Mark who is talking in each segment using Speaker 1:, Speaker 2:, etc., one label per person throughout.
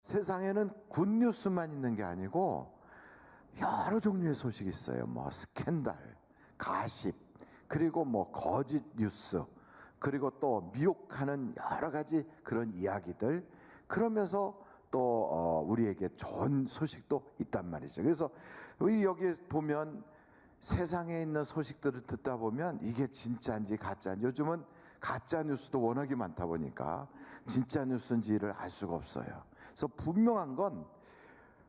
Speaker 1: 세상에는 굿뉴스만 있는 게 아니고 여러 종류의 소식이 있어요. 뭐 스캔들, 가십, 그리고 뭐 거짓 뉴스, 그리고 또 미혹하는 여러 가지 그런 이야기들, 그러면서 또 우리에게 좋은 소식도 있단 말이죠. 그래서 여기 보면 세상에 있는 소식들을 듣다 보면 이게 진짜인지 가짜인지, 요즘은 가짜 뉴스도 워낙에 많다 보니까 진짜 뉴스인지를 알 수가 없어요. 그래서 분명한 건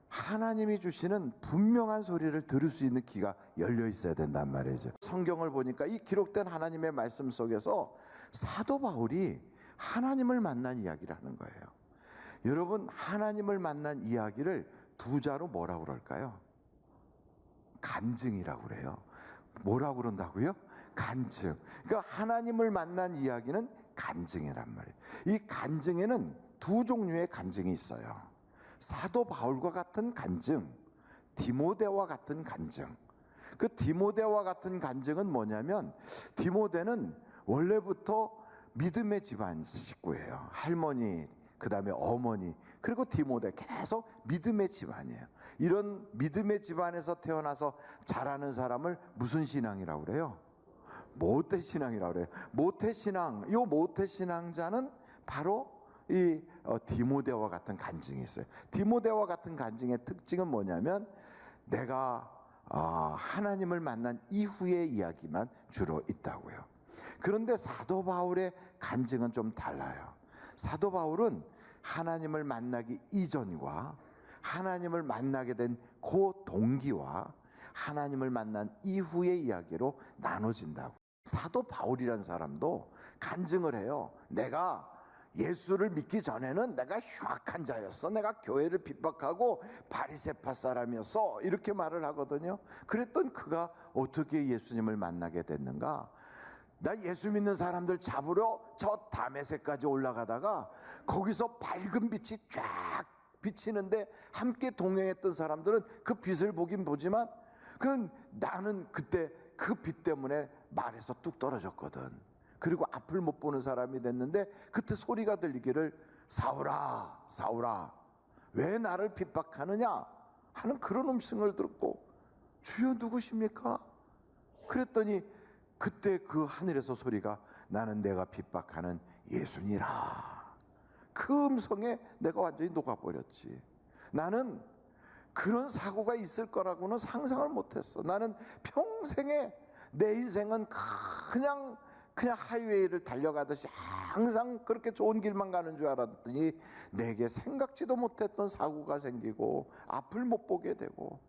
Speaker 1: 하나님이 주시는 분명한 소리를 들을 수 있는 귀가 열려 있어야 된단 말이죠. 성경을 보니까 이 기록된 하나님의 말씀 속에서 사도 바울이 하나님을 만난 이야기를 하는 거예요. 여러분, 하나님을 만난 이야기를 두 자로 뭐라고 그럴까요? 간증이라고 그래요. 뭐라고 그런다고요? 간증. 그러니까 하나님을 만난 이야기는 간증이란 말이에요. 이 간증에는 두 종류의 간증이 있어요. 사도 바울과 같은 간증, 디모데와 같은 간증. 그 디모데와 같은 간증은 뭐냐면, 디모데는 원래부터 믿음의 집안 식구예요. 할머니, 그 다음에 어머니, 그리고 디모데, 계속 믿음의 집안이에요. 이런 믿음의 집안에서 태어나서 자라는 사람을 무슨 신앙이라고 그래요? 모태신앙이라고 그래요. 모태신앙, 이 모태신앙자는 바로 이 디모데와 같은 간증이 있어요. 디모데와 같은 간증의 특징은 뭐냐면, 내가 하나님을 만난 이후의 이야기만 주로 있다고요. 그런데 사도 바울의 간증은 좀 달라요. 사도 바울은 하나님을 만나기 이전과 하나님을 만나게 된 그 동기와 하나님을 만난 이후의 이야기로 나눠진다고. 사도 바울이라는 사람도 간증을 해요. 내가 예수를 믿기 전에는 내가 흉악한 자였어. 내가 교회를 핍박하고 바리새파 사람이었어. 이렇게 말을 하거든요. 그랬던 그가 어떻게 예수님을 만나게 됐는가? 나 예수 믿는 사람들 잡으러 저 다메섹까지 올라가다가 거기서 밝은 빛이 쫙 비치는데 함께 동행했던 사람들은 그 빛을 보긴 보지만 나는 그때 그 빛 때문에 말에서 뚝 떨어졌거든. 그리고 앞을 못 보는 사람이 됐는데 그때 소리가 들리기를, 사울아 사울아 왜 나를 핍박하느냐 하는 그런 음성을 듣고, 주여 누구십니까? 그랬더니 그때 그 하늘에서 소리가, 나는 내가 핍박하는 예수니라. 그 음성에 내가 완전히 녹아버렸지. 나는 그런 사고가 있을 거라고는 상상을 못했어. 나는 평생에 내 인생은 그냥 하이웨이를 달려가듯이 항상 그렇게 좋은 길만 가는 줄 알았더니 내게 생각지도 못했던 사고가 생기고 앞을 못 보게 되고,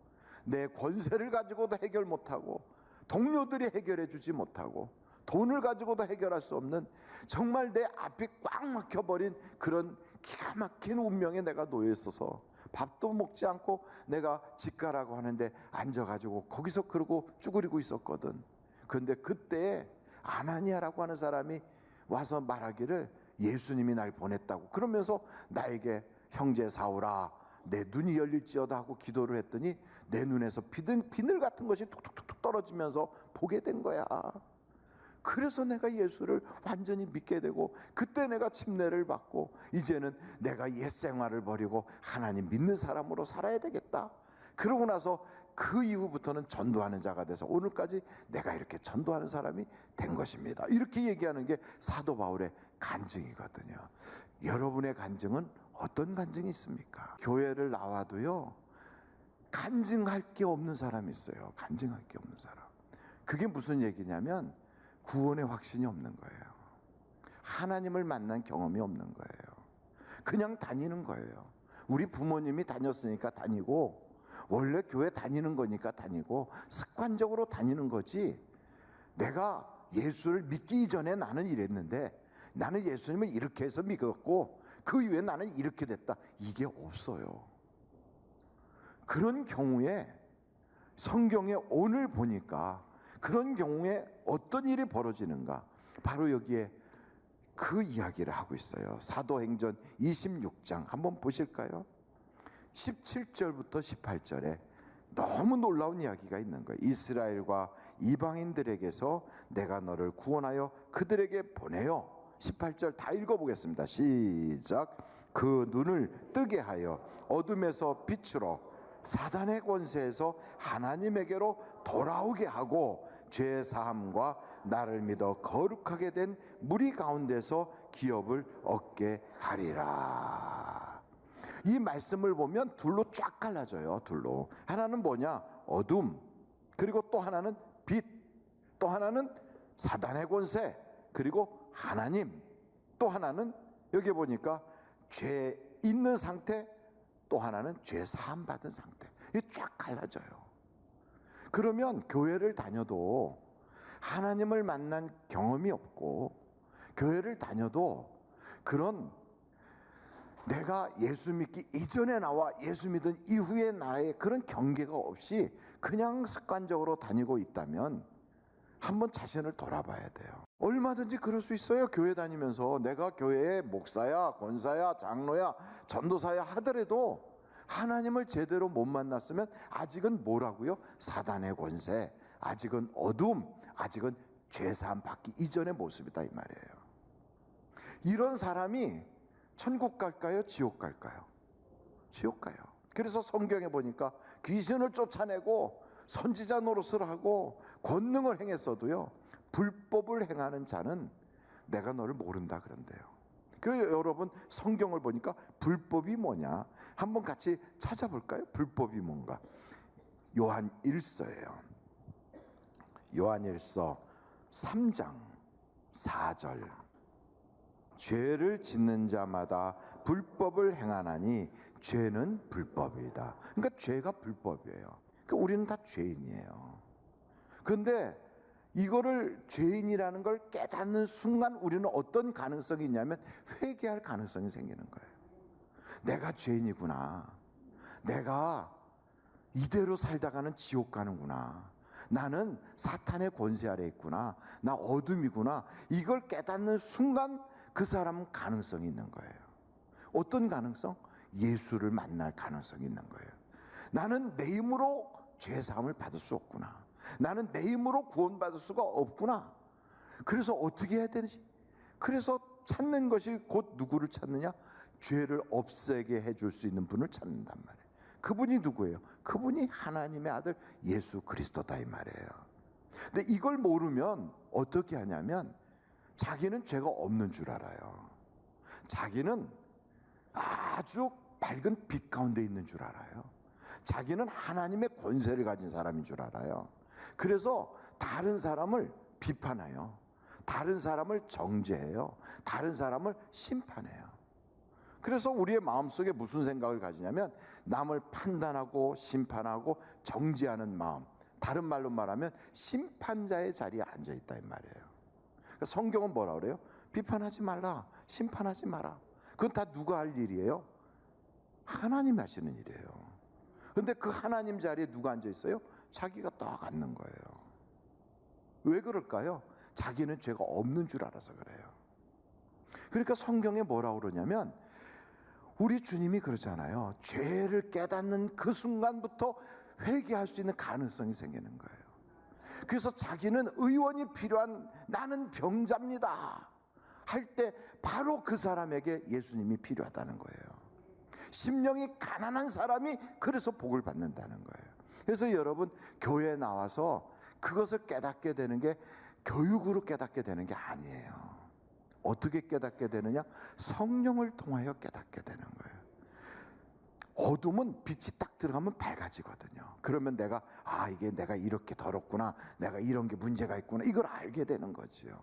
Speaker 1: 내 권세를 가지고도 해결 못하고 동료들이 해결해 주지 못하고 돈을 가지고도 해결할 수 없는, 정말 내 앞이 꽉 막혀버린 그런 기가 막힌 운명에 내가 놓여 있어서 밥도 먹지 않고 내가 집 가라고 하는데 앉아가지고 거기서 그러고 쭈그리고 있었거든. 그런데 그때 아나니아라고 하는 사람이 와서 말하기를, 예수님이 날 보냈다고. 그러면서 나에게, 형제 사울아 내 눈이 열릴지어다 하고 기도를 했더니 내 눈에서 비늘 같은 것이 툭툭툭 떨어지면서 보게 된 거야. 그래서 내가 예수를 완전히 믿게 되고, 그때 내가 침례를 받고, 이제는 내가 옛 생활을 버리고 하나님 믿는 사람으로 살아야 되겠다. 그러고 나서 그 이후부터는 전도하는 자가 돼서 오늘까지 내가 이렇게 전도하는 사람이 된 것입니다. 이렇게 얘기하는 게 사도 바울의 간증이거든요. 여러분의 간증은 어떤 간증이 있습니까? 교회를 나와도요, 간증할 게 없는 사람이 있어요. 간증할 게 없는 사람. 그게 무슨 얘기냐면 구원의 확신이 없는 거예요. 하나님을 만난 경험이 없는 거예요. 그냥 다니는 거예요. 우리 부모님이 다녔으니까 다니고, 원래 교회 다니는 거니까 다니고, 습관적으로 다니는 거지, 내가 예수를 믿기 이전에 나는 이랬는데 나는 예수님을 이렇게 해서 믿었고 그 이후에 나는 이렇게 됐다, 이게 없어요. 그런 경우에 성경에 오늘 보니까 그런 경우에 어떤 일이 벌어지는가, 바로 여기에 그 이야기를 하고 있어요. 사도행전 26장 한번 보실까요? 17절부터 18절에 너무 놀라운 이야기가 있는 거예요. 이스라엘과 이방인들에게서 내가 너를 구원하여 그들에게 보내요. 18절 다 읽어보겠습니다. 시작. 그 눈을 뜨게 하여 어둠에서 빛으로 사단의 권세에서 하나님에게로 돌아오게 하고 죄 사함과 나를 믿어 거룩하게 된 무리 가운데서 기업을 얻게 하리라. 이 말씀을 보면 둘로 쫙 갈라져요. 둘로. 하나는 뭐냐? 어둠. 그리고 또 하나는 빛. 또 하나는 사단의 권세. 그리고 하나님. 또 하나는 여기 보니까 죄 있는 상태. 또 하나는 죄 사함 받은 상태. 이게 쫙 갈라져요. 그러면 교회를 다녀도 하나님을 만난 경험이 없고, 교회를 다녀도 그런 내가 예수 믿기 이전에 나와 예수 믿은 이후의 나의 그런 경계가 없이 그냥 습관적으로 다니고 있다면 한번 자신을 돌아봐야 돼요. 얼마든지 그럴 수 있어요. 교회 다니면서 내가 교회의 목사야, 권사야, 장로야, 전도사야 하더라도 하나님을 제대로 못 만났으면 아직은 뭐라고요? 사단의 권세, 아직은 어둠, 아직은 죄사함 받기 이전의 모습이다 이 말이에요. 이런 사람이 천국 갈까요? 지옥 갈까요? 지옥 가요. 그래서 성경에 보니까 귀신을 쫓아내고 선지자 노릇을 하고 권능을 행했어도요, 불법을 행하는 자는 내가 너를 모른다 그런대요. 그래서 여러분 성경을 보니까 불법이 뭐냐 한번 같이 찾아볼까요? 불법이 뭔가? 요한 1서예요. 요한 1서 3장 4절. 죄를 짓는 자마다 불법을 행하나니 죄는 불법이다. 그러니까 죄가 불법이에요. 그러니까 우리는 다 죄인이에요. 그런데 이거를 죄인이라는 걸 깨닫는 순간 우리는 어떤 가능성이 있냐면 회개할 가능성이 생기는 거예요. 내가 죄인이구나. 내가 이대로 살다가는 지옥 가는구나. 나는 사탄의 권세 아래 있구나. 나 어둠이구나. 이걸 깨닫는 순간 그 사람은 가능성이 있는 거예요. 어떤 가능성? 예수를 만날 가능성이 있는 거예요. 나는 내 힘으로 죄사함을 받을 수 없구나. 나는 내 힘으로 구원받을 수가 없구나. 그래서 어떻게 해야 되는지, 그래서 찾는 것이 곧 누구를 찾느냐? 죄를 없애게 해줄 수 있는 분을 찾는단 말이에요. 그분이 누구예요? 그분이 하나님의 아들 예수 그리스도다 이 말이에요. 근데 이걸 모르면 어떻게 하냐면 자기는 죄가 없는 줄 알아요. 자기는 아주 밝은 빛 가운데 있는 줄 알아요. 자기는 하나님의 권세를 가진 사람인 줄 알아요. 그래서 다른 사람을 비판해요. 다른 사람을 정죄해요. 다른 사람을 심판해요. 그래서 우리의 마음속에 무슨 생각을 가지냐면 남을 판단하고 심판하고 정죄하는 마음, 다른 말로 말하면 심판자의 자리에 앉아있다 이 말이에요. 그러니까 성경은 뭐라 그래요? 비판하지 말라, 심판하지 마라. 그건 다 누가 할 일이에요? 하나님이 하시는 일이에요. 그런데 그 하나님 자리에 누가 앉아있어요? 자기가 딱 앉는 거예요. 왜 그럴까요? 자기는 죄가 없는 줄 알아서 그래요. 그러니까 성경에 뭐라고 그러냐면 우리 주님이 그러잖아요. 죄를 깨닫는 그 순간부터 회개할 수 있는 가능성이 생기는 거예요. 그래서 자기는 의원이 필요한, 나는 병자입니다 할 때 바로 그 사람에게 예수님이 필요하다는 거예요. 심령이 가난한 사람이 그래서 복을 받는다는 거예요. 그래서 여러분 교회에 나와서 그것을 깨닫게 되는 게 교육으로 깨닫게 되는 게 아니에요. 어떻게 깨닫게 되느냐? 성령을 통하여 깨닫게 되는 거예요. 어둠은 빛이 딱 들어가면 밝아지거든요. 그러면 내가 이게 내가 이렇게 더럽구나, 내가 이런 게 문제가 있구나, 이걸 알게 되는 거지요.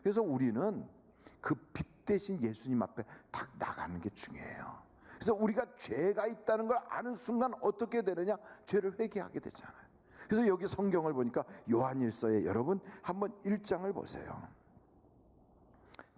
Speaker 1: 그래서 우리는 그 빛 대신 예수님 앞에 딱 나가는 게 중요해요. 그래서 우리가 죄가 있다는 걸 아는 순간 어떻게 되느냐? 죄를 회개하게 되잖아요. 그래서 여기 성경을 보니까 요한일서에 여러분 한번 1장을 보세요.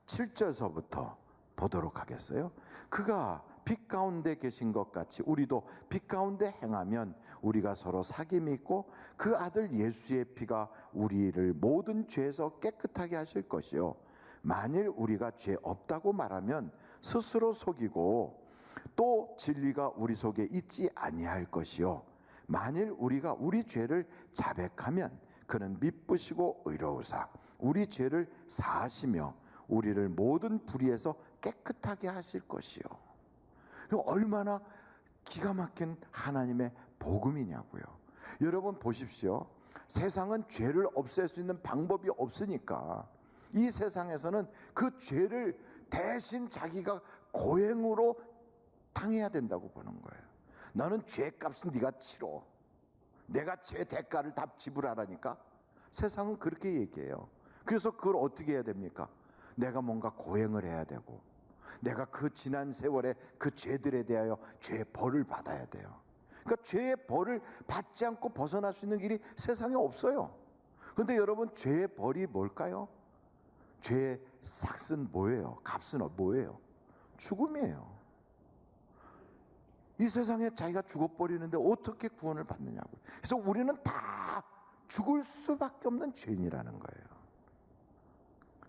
Speaker 1: 7절서부터 보도록 하겠어요. 그가 빛 가운데 계신 것 같이 우리도 빛 가운데 행하면 우리가 서로 사귐이 있고 그 아들 예수의 피가 우리를 모든 죄에서 깨끗하게 하실 것이요, 만일 우리가 죄 없다고 말하면 스스로 속이고 또 진리가 우리 속에 있지 아니할 것이요, 만일 우리가 우리 죄를 자백하면 그는 미쁘시고 의로우사 우리 죄를 사하시며 우리를 모든 불의에서 깨끗하게 하실 것이요. 얼마나 기가 막힌 하나님의 복음이냐고요. 여러분 보십시오. 세상은 죄를 없앨 수 있는 방법이 없으니까 이 세상에서는 그 죄를 대신 자기가 고행으로 당해야 된다고 보는 거예요. 너는 죄값은 네가 치러. 내가 죄 대가를 다 지불하라니까. 세상은 그렇게 얘기해요. 그래서 그걸 어떻게 해야 됩니까? 내가 뭔가 고행을 해야 되고, 내가 그 지난 세월에 그 죄들에 대하여 죄의 벌을 받아야 돼요. 그러니까 죄의 벌을 받지 않고 벗어날 수 있는 길이 세상에 없어요. 그런데 여러분, 죄의 벌이 뭘까요? 죄의 삭은 뭐예요? 값은 뭐예요? 죽음이에요. 이 세상에 자기가 죽어버리는데 어떻게 구원을 받느냐고요. 그래서 우리는 다 죽을 수밖에 없는 죄인이라는 거예요.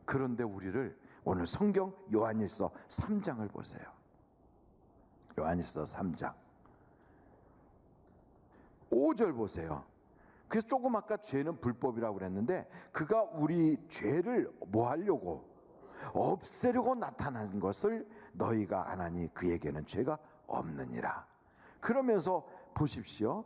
Speaker 1: 그런데 우리를 오늘 성경 요한일서 3장을 보세요. 요한일서 3장 5절 보세요. 그래서 조금 아까 죄는 불법이라고 그랬는데 그가 우리 죄를 뭐 하려고? 없애려고 나타난 것을 너희가 안 하니 그에게는 죄가 없느니라. 그러면서 보십시오.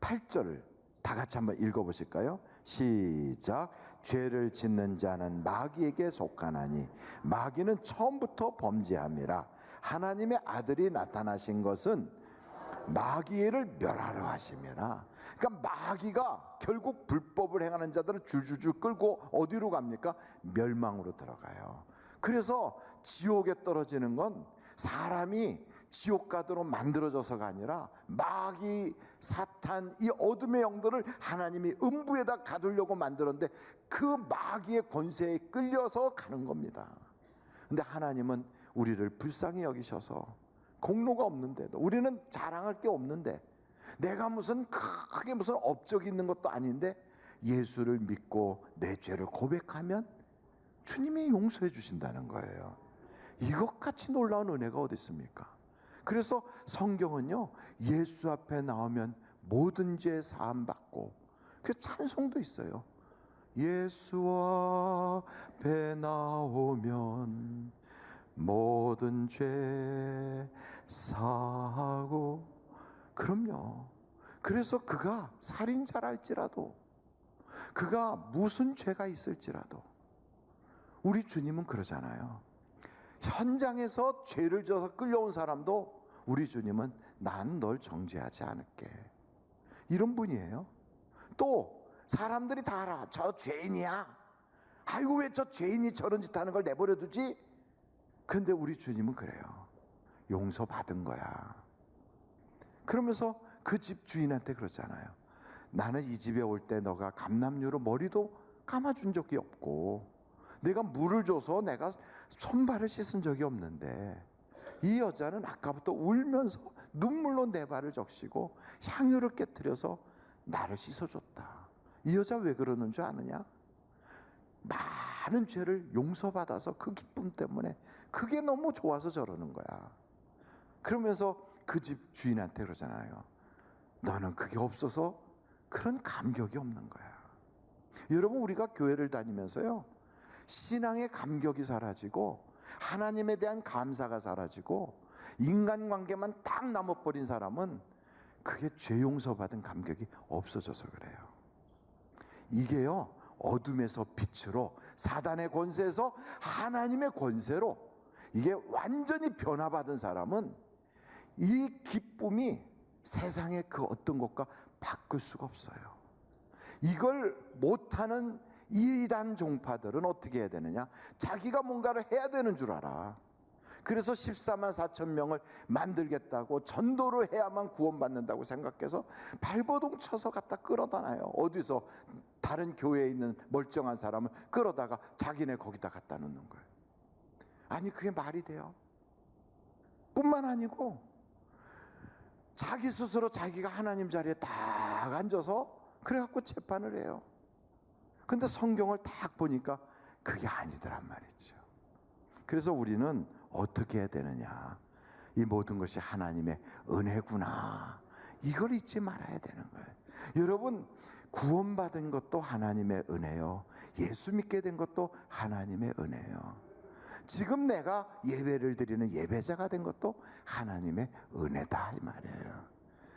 Speaker 1: 8절을 다 같이 한번 읽어보실까요? 시작. 죄를 짓는 자는 마귀에게 속하나니 마귀는 처음부터 범죄함이라. 하나님의 아들이 나타나신 것은 마귀를 멸하려 하심이라. 그러니까 마귀가 결국 불법을 행하는 자들을 줄줄줄 끌고 어디로 갑니까? 멸망으로 들어가요. 그래서 지옥에 떨어지는 건 사람이 지옥 가도록 만들어져서가 아니라 마귀, 사탄, 이 어둠의 영들을 하나님이 음부에다 가두려고 만들었는데 그 마귀의 권세에 끌려서 가는 겁니다. 근데 하나님은 우리를 불쌍히 여기셔서 공로가 없는데도, 우리는 자랑할 게 없는데, 내가 무슨 크게 무슨 업적이 있는 것도 아닌데 예수를 믿고 내 죄를 고백하면 주님이 용서해 주신다는 거예요. 이것같이 놀라운 은혜가 어디 있습니까? 그래서 성경은요, 예수 앞에 나오면 모든 죄 사함 받고, 그 찬송도 있어요. 예수 앞에 나오면 모든 죄 사하고. 그럼요. 그래서 그가 살인자랄지라도, 그가 무슨 죄가 있을지라도, 우리 주님은 그러잖아요. 현장에서 죄를 져서 끌려온 사람도 우리 주님은 난 널 정죄하지 않을게, 이런 분이에요. 또 사람들이 다 알아. 저 죄인이야. 아이고 왜 저 죄인이 저런 짓 하는 걸 내버려 두지? 근데 우리 주님은 그래요. 용서받은 거야. 그러면서 그 집 주인한테 그러잖아요. 나는 이 집에 올 때 너가 감람류로 머리도 감아준 적이 없고, 내가 물을 줘서 내가 손발을 씻은 적이 없는데 이 여자는 아까부터 울면서 눈물로 내 발을 적시고 향유를 깨뜨려서 나를 씻어줬다. 이 여자 왜 그러는 줄 아느냐? 많은 죄를 용서받아서 그 기쁨 때문에 그게 너무 좋아서 저러는 거야. 그러면서 그 집 주인한테 그러잖아요. 너는 그게 없어서 그런 감격이 없는 거야. 여러분, 우리가 교회를 다니면서요, 신앙의 감격이 사라지고 하나님에 대한 감사가 사라지고 인간관계만 딱 남아버린 사람은 그게 죄 용서받은 감격이 없어져서 그래요. 이게요, 어둠에서 빛으로, 사단의 권세에서 하나님의 권세로 이게 완전히 변화받은 사람은 이 기쁨이 세상의 그 어떤 것과 바꿀 수가 없어요. 이걸 못하는 이단 종파들은 어떻게 해야 되느냐? 자기가 뭔가를 해야 되는 줄 알아. 그래서 14만 4천 명을 만들겠다고, 전도를 해야만 구원받는다고 생각해서 발버둥 쳐서 갖다 끌어다놔요. 어디서 다른 교회에 있는 멀쩡한 사람을 끌어다가 자기네 거기다 갖다 놓는 거예요. 아니 그게 말이 돼요? 뿐만 아니고 자기 스스로 자기가 하나님 자리에 딱 앉아서 그래갖고 재판을 해요. 근데 성경을 딱 보니까 그게 아니더란 말이죠. 그래서 우리는 어떻게 해야 되느냐? 이 모든 것이 하나님의 은혜구나, 이걸 잊지 말아야 되는 거예요. 여러분, 구원받은 것도 하나님의 은혜요, 예수 믿게 된 것도 하나님의 은혜요. 지금 내가 예배를 드리는 예배자가 된 것도 하나님의 은혜다 이 말이에요.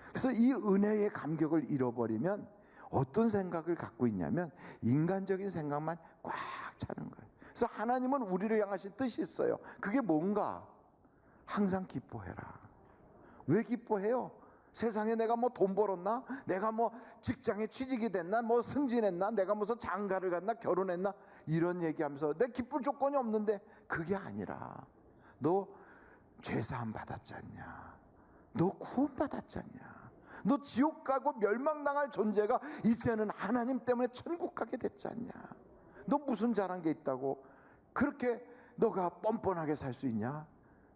Speaker 1: 그래서 이 은혜의 감격을 잃어버리면 어떤 생각을 갖고 있냐면 인간적인 생각만 꽉 차는 거예요. 그래서 하나님은 우리를 향하신 뜻이 있어요. 그게 뭔가? 항상 기뻐해라. 왜 기뻐해요? 세상에 내가 뭐 돈 벌었나? 내가 뭐 직장에 취직이 됐나? 뭐 승진했나? 내가 무슨 장가를 갔나? 결혼했나? 이런 얘기하면서 내 기쁠 조건이 없는데, 그게 아니라 너 죄사함 받았지 않냐? 너 구원 받았지 않냐? 너 지옥 가고 멸망당할 존재가 이제는 하나님 때문에 천국 가게 됐지 않냐? 너 무슨 잘한 게 있다고 그렇게 너가 뻔뻔하게 살 수 있냐?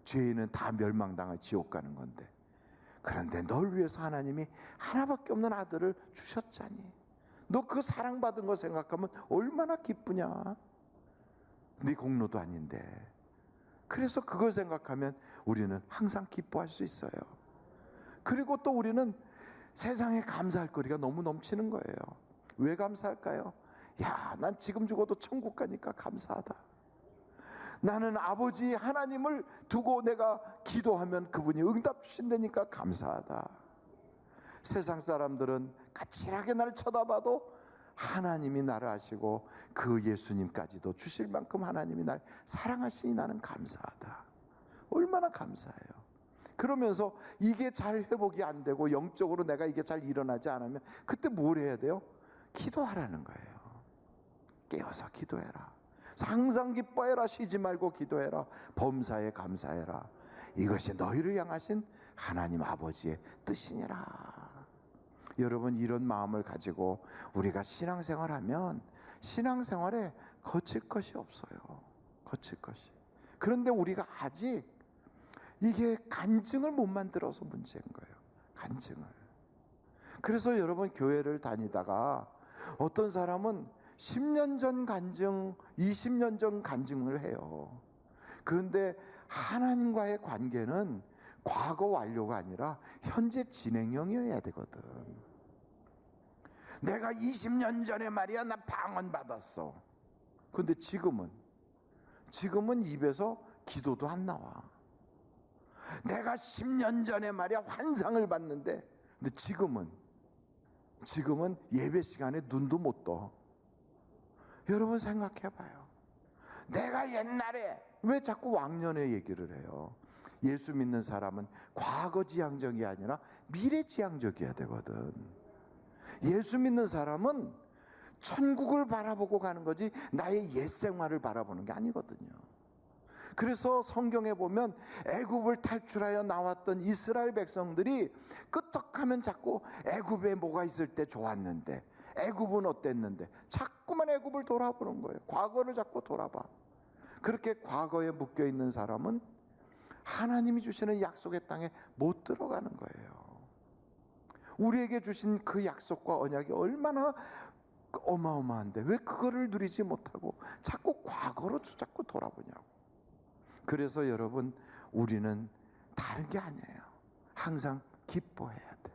Speaker 1: 죄인은 다 멸망당할 지옥 가는 건데, 그런데 널 위해서 하나님이 하나밖에 없는 아들을 주셨잖니. 너 그 사랑받은 거 생각하면 얼마나 기쁘냐? 네 공로도 아닌데. 그래서 그걸 생각하면 우리는 항상 기뻐할 수 있어요. 그리고 또 우리는 세상에 감사할 거리가 너무 넘치는 거예요. 왜 감사할까요? 야, 난 지금 죽어도 천국 가니까 감사하다. 나는 아버지 하나님을 두고 내가 기도하면 그분이 응답 주신다니까 감사하다. 세상 사람들은 까칠하게 나를 쳐다봐도 하나님이 나를 아시고 그 예수님까지도 주실 만큼 하나님이 날 사랑하시니 나는 감사하다. 얼마나 감사해요. 그러면서 이게 잘 회복이 안 되고 영적으로 내가 이게 잘 일어나지 않으면 그때 뭘 해야 돼요? 기도하라는 거예요. 깨어서 기도해라. 항상 기뻐해라. 쉬지 말고 기도해라. 범사에 감사해라. 이것이 너희를 향하신 하나님 아버지의 뜻이니라. 여러분, 이런 마음을 가지고 우리가 신앙생활하면 신앙생활에 거칠 것이 없어요. 거칠 것이. 그런데 우리가 아직 이게 간증을 못 만들어서 문제인 거예요. 간증을. 그래서 여러분, 교회를 다니다가 어떤 사람은 10년 전 간증, 20년 전 간증을 해요. 그런데 하나님과의 관계는 과거 완료가 아니라 현재 진행형이어야 되거든. 내가 20년 전에 말이야 나 방언 받았어. 그런데 지금은 입에서 기도도 안 나와. 내가 10년 전에 말이야 환상을 봤는데, 근데 지금은 예배 시간에 눈도 못 떠. 여러분 생각해 봐요. 내가 옛날에 왜 자꾸 왕년의 얘기를 해요? 예수 믿는 사람은 과거 지향적이 아니라 미래 지향적이어야 되거든. 예수 믿는 사람은 천국을 바라보고 가는 거지 나의 옛 생활을 바라보는 게 아니거든요. 그래서 성경에 보면 애굽을 탈출하여 나왔던 이스라엘 백성들이 끄떡하면 자꾸 애굽에 뭐가 있을 때 좋았는데, 애굽은 어땠는데, 자꾸만 애굽을 돌아보는 거예요. 과거를 자꾸 돌아봐. 그렇게 과거에 묶여있는 사람은 하나님이 주시는 약속의 땅에 못 들어가는 거예요. 우리에게 주신 그 약속과 언약이 얼마나 어마어마한데 왜 그거를 누리지 못하고 자꾸 과거로 자꾸 돌아보냐고. 그래서 여러분, 우리는 다른 게 아니에요. 항상 기뻐해야 돼.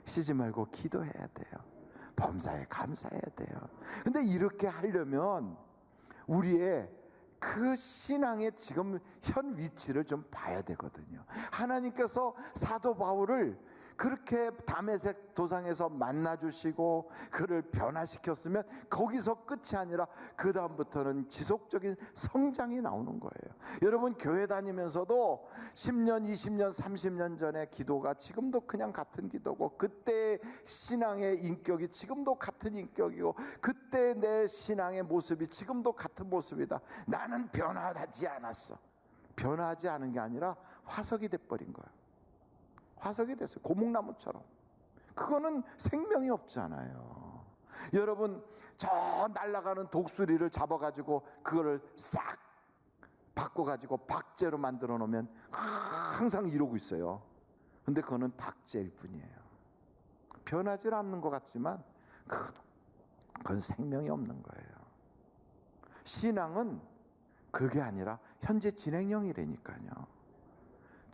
Speaker 1: 쉬지 말고 기도해야 돼요. 범사에 감사해야 돼요. 근데 이렇게 하려면 우리의 그 신앙의 지금 현 위치를 좀 봐야 되거든요. 하나님께서 사도 바울을 그렇게 다메섹 도상에서 만나주시고 그를 변화시켰으면 거기서 끝이 아니라 그 다음부터는 지속적인 성장이 나오는 거예요. 여러분, 교회 다니면서도 10년, 20년, 30년 전의 기도가 지금도 그냥 같은 기도고, 그때 신앙의 인격이 지금도 같은 인격이고, 그때 내 신앙의 모습이 지금도 같은 모습이다. 나는 변화하지 않았어. 변화하지 않은 게 아니라 화석이 돼버린 거예요. 화석이 됐어요. 고목나무처럼. 그거는 생명이 없잖아요. 여러분, 저 날아가는 독수리를 잡아가지고 그거를 싹 바꿔가지고 박제로 만들어 놓으면 항상 이러고 있어요. 근데 그거는 박제일 뿐이에요. 변하지 않는 것 같지만 그건 생명이 없는 거예요. 신앙은 그게 아니라 현재 진행형이라니까요.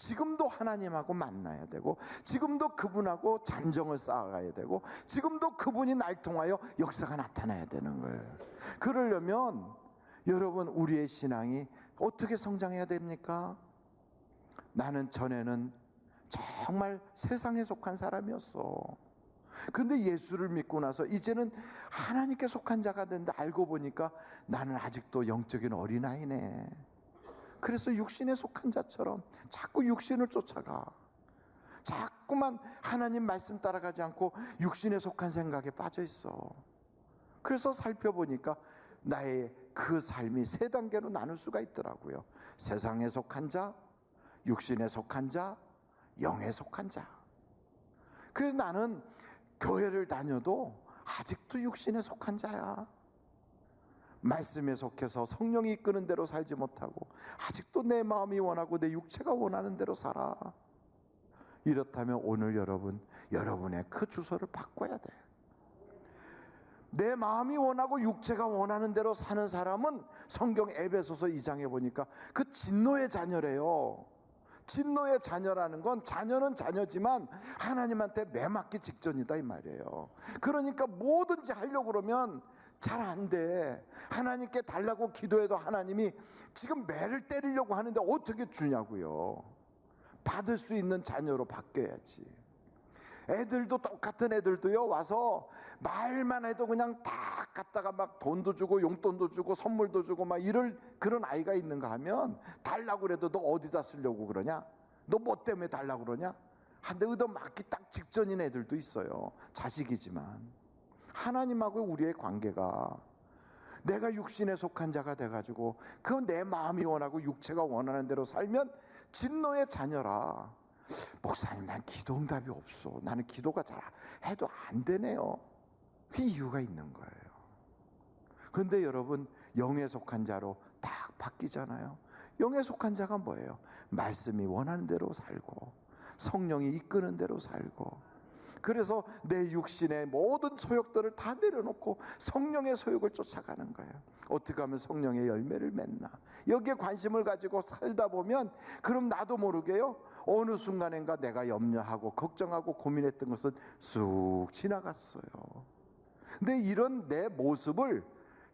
Speaker 1: 지금도 하나님하고 만나야 되고, 지금도 그분하고 잔정을 쌓아가야 되고, 지금도 그분이 날 통하여 역사가 나타나야 되는 거예요. 그러려면 여러분, 우리의 신앙이 어떻게 성장해야 됩니까? 나는 전에는 정말 세상에 속한 사람이었어. 근데 예수를 믿고 나서 이제는 하나님께 속한 자가 된다 알고 보니까 나는 아직도 영적인 어린아이네. 그래서 육신에 속한 자처럼 자꾸 육신을 쫓아가. 자꾸만 하나님 말씀 따라가지 않고 육신에 속한 생각에 빠져 있어. 그래서 살펴보니까 나의 그 삶이 세 단계로 나눌 수가 있더라고요. 세상에 속한 자, 육신에 속한 자, 영에 속한 자. 그래서 나는 교회를 다녀도 아직도 육신에 속한 자야. 말씀에 속해서 성령이 이끄는 대로 살지 못하고 아직도 내 마음이 원하고 내 육체가 원하는 대로 살아. 이렇다면 오늘 여러분의 그 주소를 바꿔야 돼. 내 마음이 원하고 육체가 원하는 대로 사는 사람은 성경 에베소서 2장에 보니까 그 진노의 자녀래요. 진노의 자녀라는 건 자녀는 자녀지만 하나님한테 매맞기 직전이다 이 말이에요. 그러니까 뭐든지 하려고 그러면 잘 안 돼. 하나님께 달라고 기도해도 하나님이 지금 매를 때리려고 하는데 어떻게 주냐고요. 받을 수 있는 자녀로 바뀌어야지. 애들도 똑같은 애들도요 와서 말만 해도 그냥 다 갖다가 막 돈도 주고 용돈도 주고 선물도 주고 막 이럴 그런 아이가 있는가 하면 달라고 그래도 너 어디다 쓰려고 그러냐? 너 뭐 때문에 달라고 그러냐? 한 대 얻어맞기 딱 직전인 애들도 있어요. 자식이지만 하나님하고 우리의 관계가 내가 육신에 속한 자가 돼가지고 그 내 마음이 원하고 육체가 원하는 대로 살면 진노의 자녀라. 목사님 난 기도 응답이 없어. 나는 기도가 잘 해도 안 되네요. 그 이유가 있는 거예요. 그런데 여러분 영에 속한 자로 딱 바뀌잖아요. 영에 속한 자가 뭐예요? 말씀이 원하는 대로 살고 성령이 이끄는 대로 살고 그래서 내 육신의 모든 소욕들을 다 내려놓고 성령의 소욕을 쫓아가는 거예요. 어떻게 하면 성령의 열매를 맺나 여기에 관심을 가지고 살다 보면 그럼 나도 모르게요 어느 순간인가 내가 염려하고 걱정하고 고민했던 것은 쑥 지나갔어요. 근데 이런 내 모습을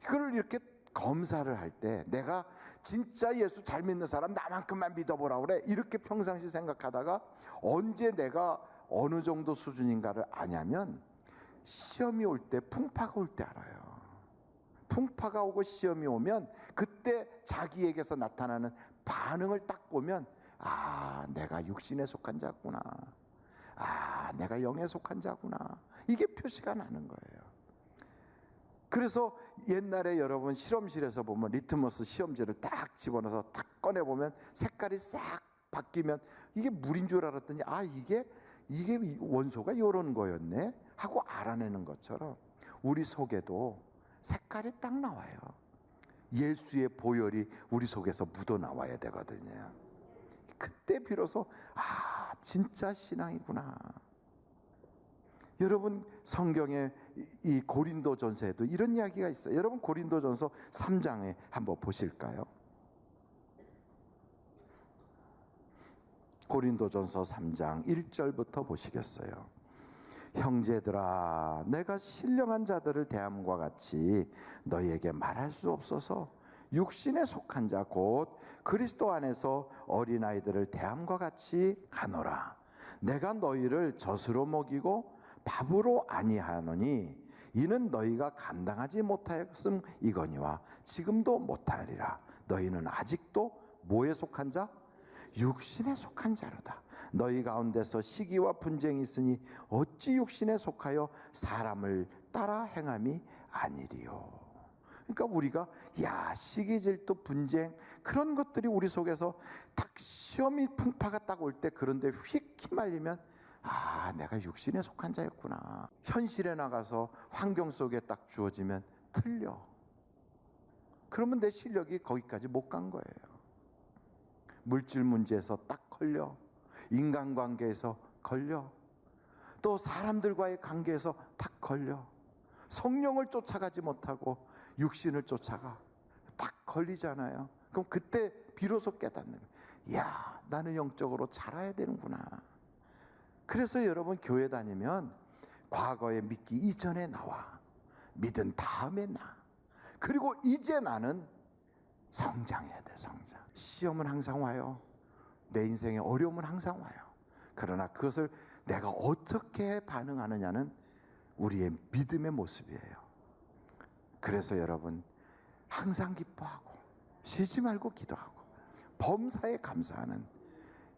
Speaker 1: 그걸 이렇게 검사를 할 때 내가 진짜 예수 잘 믿는 사람 나만큼만 믿어보라 그래 이렇게 평상시 생각하다가 언제 내가 어느 정도 수준인가를 아냐면 시험이 올 때 풍파가 올 때 알아요. 풍파가 오고 시험이 오면 그때 자기에게서 나타나는 반응을 딱 보면 아 내가 육신에 속한 자구나 아 내가 영에 속한 자구나 이게 표시가 나는 거예요. 그래서 옛날에 여러분 실험실에서 보면 리트머스 시험지를 딱 집어넣어서 딱 꺼내보면 색깔이 싹 바뀌면 이게 물인 줄 알았더니 아 이게 원소가 이런 거였네 하고 알아내는 것처럼 우리 속에도 색깔이 딱 나와요. 예수의 보혈이 우리 속에서 묻어나와야 되거든요. 그때 비로소 아 진짜 신앙이구나. 여러분 성경에 이 고린도전서에도 이런 이야기가 있어요. 여러분 고린도전서 3장에 한번 보실까요? 고린도전서 3장 1절부터 보시겠어요? 형제들아 내가 신령한 자들을 대함과 같이 너희에게 말할 수 없어서 육신에 속한 자 곧 그리스도 안에서 어린아이들을 대함과 같이 하노라. 내가 너희를 젖으로 먹이고 밥으로 아니하노니 이는 너희가 감당하지 못하였음이거니와 지금도 못하리라. 너희는 아직도 뭐에 속한 자? 육신에 속한 자로다. 너희 가운데서 시기와 분쟁이 있으니 어찌 육신에 속하여 사람을 따라 행함이 아니리요. 그러니까 우리가 시기 질투 분쟁 그런 것들이 우리 속에서 딱 시험이 풍파가 딱 올 때 그런데 휙 휘말리면 아 내가 육신에 속한 자였구나. 현실에 나가서 환경 속에 딱 주어지면 틀려. 그러면 내 실력이 거기까지 못 간 거예요. 물질 문제에서 딱 걸려. 인간관계에서 걸려. 또 사람들과의 관계에서 딱 걸려. 성령을 쫓아가지 못하고 육신을 쫓아가. 딱 걸리잖아요. 그럼 그때 비로소 깨닫는 거예요. 야, 나는 영적으로 자라야 되는구나. 그래서 여러분 교회 다니면 과거에 믿기 이전에 나와. 믿은 다음에 나. 그리고 이제 나는 성장해야 돼, 성장. 시험은 항상 와요. 내 인생에 어려움은 항상 와요. 그러나 그것을 내가 어떻게 반응하느냐는 우리의 믿음의 모습이에요. 그래서 여러분, 항상 기뻐하고 쉬지 말고 기도하고 범사에 감사하는,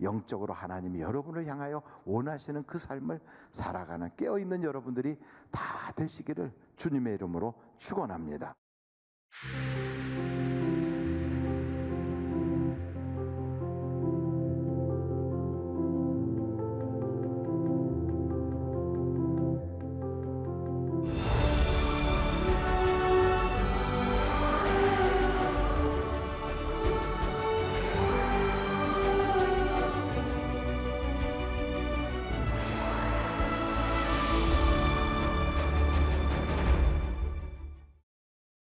Speaker 1: 영적으로 하나님이 여러분을 향하여 원하시는 그 삶을 살아가는 깨어있는 여러분들이 다 되시기를 주님의 이름으로 축원합니다.